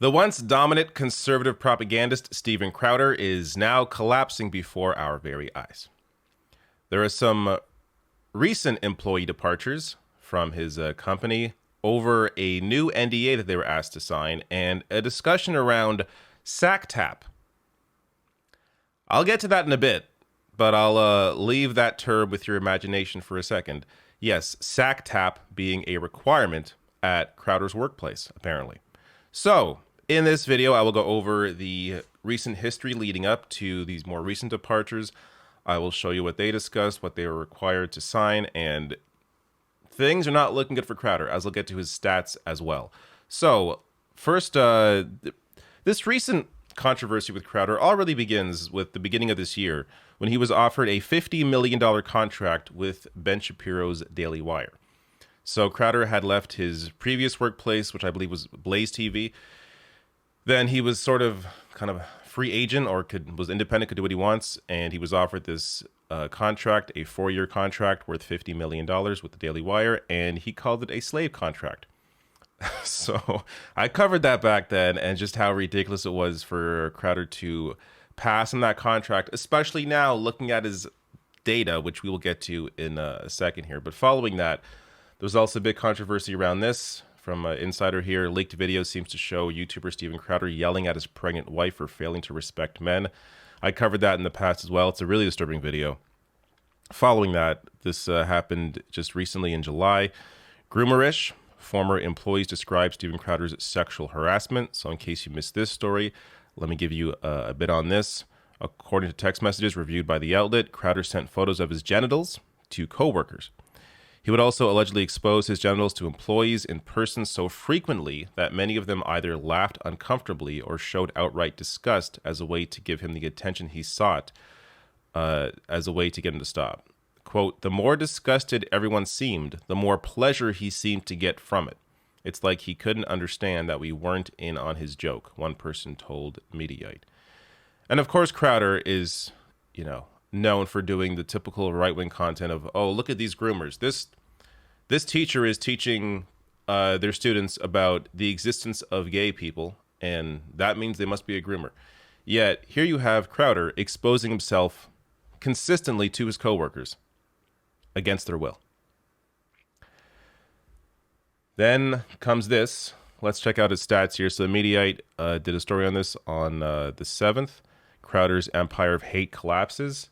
The once dominant conservative propagandist Steven Crowder is now collapsing before our very eyes. There are some recent employee departures from his company over a new NDA that they were asked to sign and a discussion around sack tap. I'll get to that in a bit, but I'll leave that term with your imagination for a second. Yes, sack tap being a requirement at Crowder's workplace, apparently. So, in this video, I will go over the recent history leading up to these more recent departures. I will show you what they discussed, what they were required to sign, and things are not looking good for Crowder, as I'll get to his stats as well. So, first, this recent controversy with Crowder already begins with the beginning of this year, when he was offered a $50 million contract with Ben Shapiro's Daily Wire. So Crowder had left his previous workplace, which I believe was Blaze TV. Then he was sort of kind of free agent or was independent, could do what he wants. And he was offered this contract, a 4-year contract worth $50 million with the Daily Wire. And he called it a slave contract. So I covered that back then and just how ridiculous it was for Crowder to pass on that contract, especially now looking at his data, which we will get to in a second here. But following that, there was also a big controversy around this from an insider here. Leaked video seems to show YouTuber Steven Crowder yelling at his pregnant wife for failing to respect men. I covered that in the past as well. It's a really disturbing video. Following that, this happened just recently in July. Groomerish. Former employees describe Steven Crowder's sexual harassment. So in case you missed this story, let me give you a bit on this. According to text messages reviewed by the outlet, Crowder sent photos of his genitals to coworkers. He would also allegedly expose his genitals to employees in person so frequently that many of them either laughed uncomfortably or showed outright disgust as a way to give him the attention he sought, as a way to get him to stop. Quote, the more disgusted everyone seemed, the more pleasure he seemed to get from it. It's like he couldn't understand that we weren't in on his joke, one person told Mediaite. And of course, Crowder is, known for doing the typical right-wing content of, oh, look at these groomers. This teacher is teaching their students about the existence of gay people, and that means they must be a groomer. Yet, here you have Crowder exposing himself consistently to his coworkers against their will. Then comes this. Let's check out his stats here. So the Mediaite did a story on this on the 7th. Crowder's empire of hate collapses.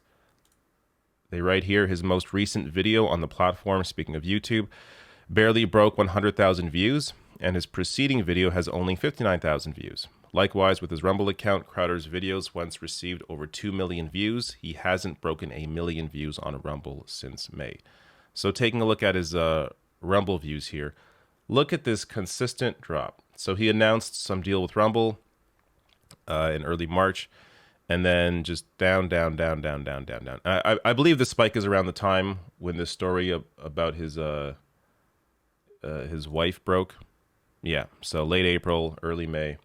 They write here, his most recent video on the platform, speaking of YouTube, barely broke 100,000 views, and his preceding video has only 59,000 views. Likewise, with his Rumble account, Crowder's videos once received over 2 million views. He hasn't broken 1 million views on Rumble since May. So taking a look at his Rumble views here, look at this consistent drop. So he announced some deal with Rumble in early March, and then just down. I believe the spike is around the time when this story about his wife broke. Yeah, so late April, early May.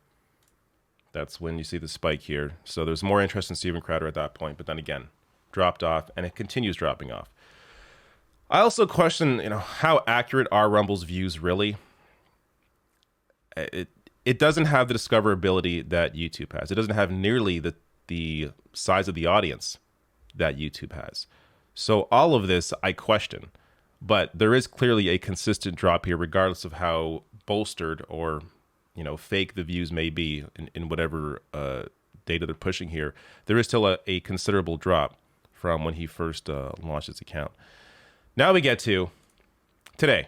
That's when you see the spike here. So there's more interest in Steven Crowder at that point, but then again, dropped off, and it continues dropping off. I also question, how accurate are Rumble's views really? It doesn't have the discoverability that YouTube has. It doesn't have nearly the size of the audience that YouTube has. So all of this I question, but there is clearly a consistent drop here, regardless of how bolstered or fake the views may be in whatever data they're pushing here. There is still a considerable drop from when he first launched his account. Now we get to today.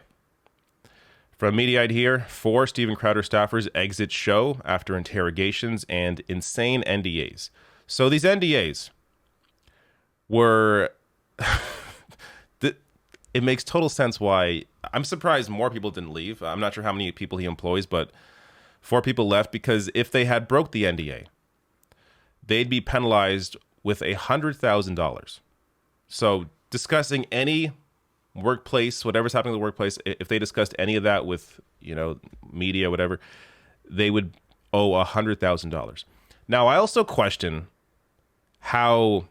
From Mediaite here, 4 Steven Crowder staffers exit show after interrogations and insane NDAs. So these NDAs were... It makes total sense why... I'm surprised more people didn't leave. I'm not sure how many people he employs, but 4 people left because if they had broke the NDA, they'd be penalized with $100,000. So discussing any workplace, whatever's happening in the workplace, if they discussed any of that with, media, whatever, they would owe $100,000. Now, I also question how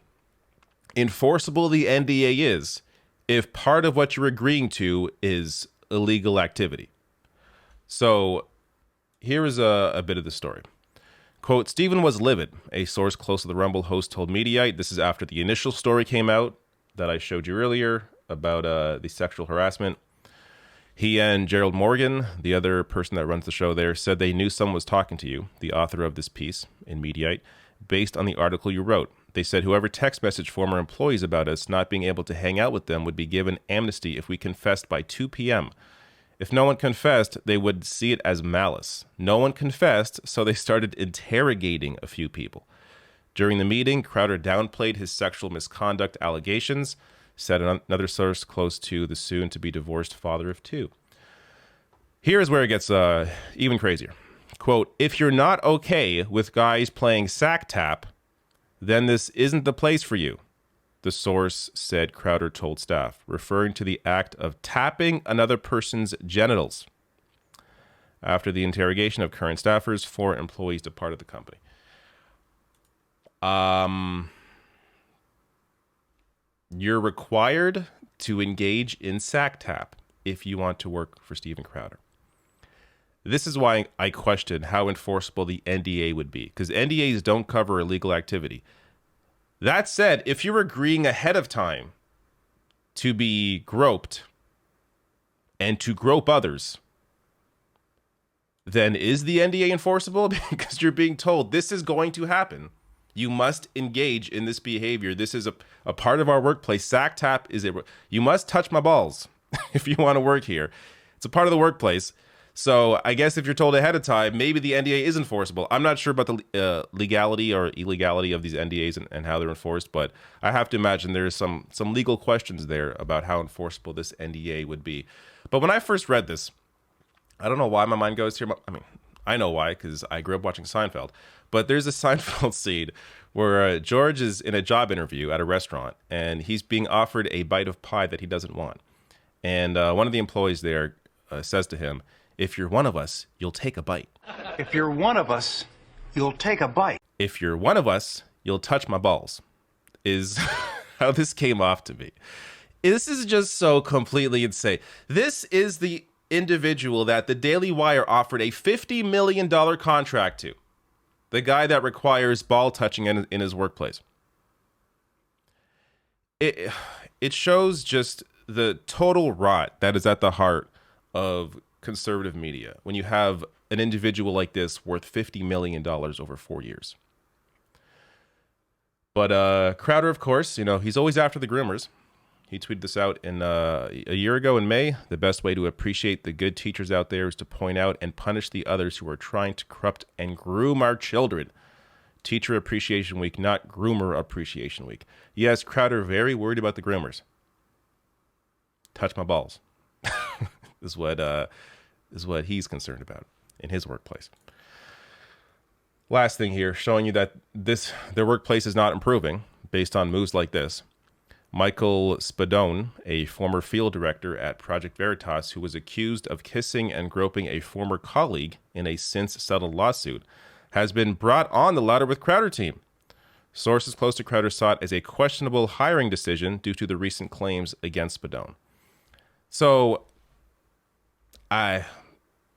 enforceable the NDA is if part of what you're agreeing to is illegal activity. So here is a bit of the story. Quote, Stephen was livid, a source close to the Rumble host told Mediaite. This is after the initial story came out that I showed you earlier about the sexual harassment. He and Gerald Morgan, the other person that runs the show there, said they knew someone was talking to you, the author of this piece in Mediaite, based on the article you wrote. They said whoever text messaged former employees about us not being able to hang out with them would be given amnesty if we confessed by 2 p.m. If no one confessed, they would see it as malice. No one confessed, so they started interrogating a few people. During the meeting, Crowder downplayed his sexual misconduct allegations, said another source close to the soon-to-be-divorced father of two. Here's where it gets even crazier. Quote, if you're not okay with guys playing sack tap, then this isn't the place for you, the source said, Crowder told staff, referring to the act of tapping another person's genitals. After the interrogation of current staffers, 4 employees departed the company. You're required to engage in sack tap if you want to work for Steven Crowder. This is why I question how enforceable the NDA would be, because NDAs don't cover illegal activity. That said, if you're agreeing ahead of time to be groped and to grope others, then is the NDA enforceable? Because you're being told this is going to happen. You must engage in this behavior. This is a part of our workplace. Sack tap is you must touch my balls if you want to work here. It's a part of the workplace. So I guess if you're told ahead of time, maybe the NDA is enforceable. I'm not sure about the legality or illegality of these NDAs and how they're enforced, but I have to imagine there's some legal questions there about how enforceable this NDA would be. But when I first read this, I don't know why my mind goes here. I mean, I know why, because I grew up watching Seinfeld. But there's a Seinfeld scene where George is in a job interview at a restaurant, and he's being offered a bite of pie that he doesn't want. And one of the employees there says to him, if you're one of us, you'll take a bite. If you're one of us, you'll take a bite. If you're one of us, you'll touch my balls, is how this came off to me. This is just so completely insane. This is the individual that the Daily Wire offered a $50 million contract to. The guy that requires ball touching in his workplace. It shows just the total rot that is at the heart of conservative media when you have an individual like this worth $50 million over 4 years. But Crowder, of course, he's always after the groomers. He tweeted this out a year ago in May. The best way to appreciate the good teachers out there is to point out and punish the others who are trying to corrupt and groom our children. Teacher Appreciation Week, not Groomer Appreciation Week. Yes, Crowder very worried about the groomers. Touch my balls. is what he's concerned about in his workplace. Last thing here, showing you that their workplace is not improving based on moves like this. Michael Spadone, a former field director at Project Veritas, who was accused of kissing and groping a former colleague in a since-settled lawsuit, has been brought on the Louder with Crowder team. Sources close to Crowder saw it as a questionable hiring decision due to the recent claims against Spadone. So,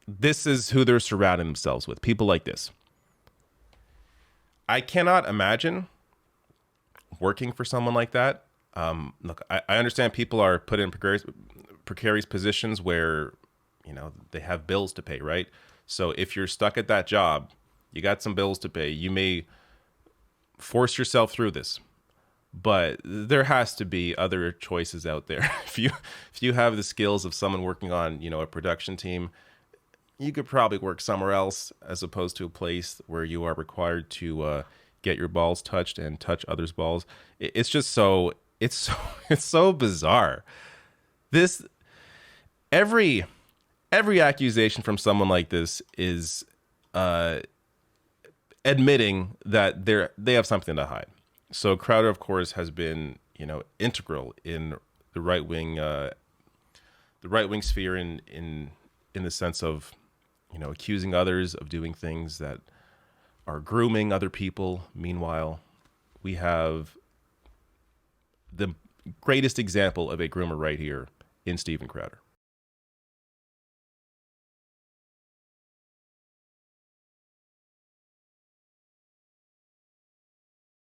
this is who they're surrounding themselves with, people like this. I cannot imagine working for someone like that. Look, I understand people are put in precarious positions where, they have bills to pay, right? So if you're stuck at that job, you got some bills to pay, you may force yourself through this. But there has to be other choices out there. If you have the skills of someone working on, a production team, you could probably work somewhere else as opposed to a place where you are required to get your balls touched and touch others' balls. It's just so it's so bizarre. Every accusation from someone like this is admitting that they have something to hide. So Crowder, of course, has been, integral in the right wing sphere in the sense of, accusing others of doing things that are grooming other people. Meanwhile, we have the greatest example of a groomer right here in Steven Crowder.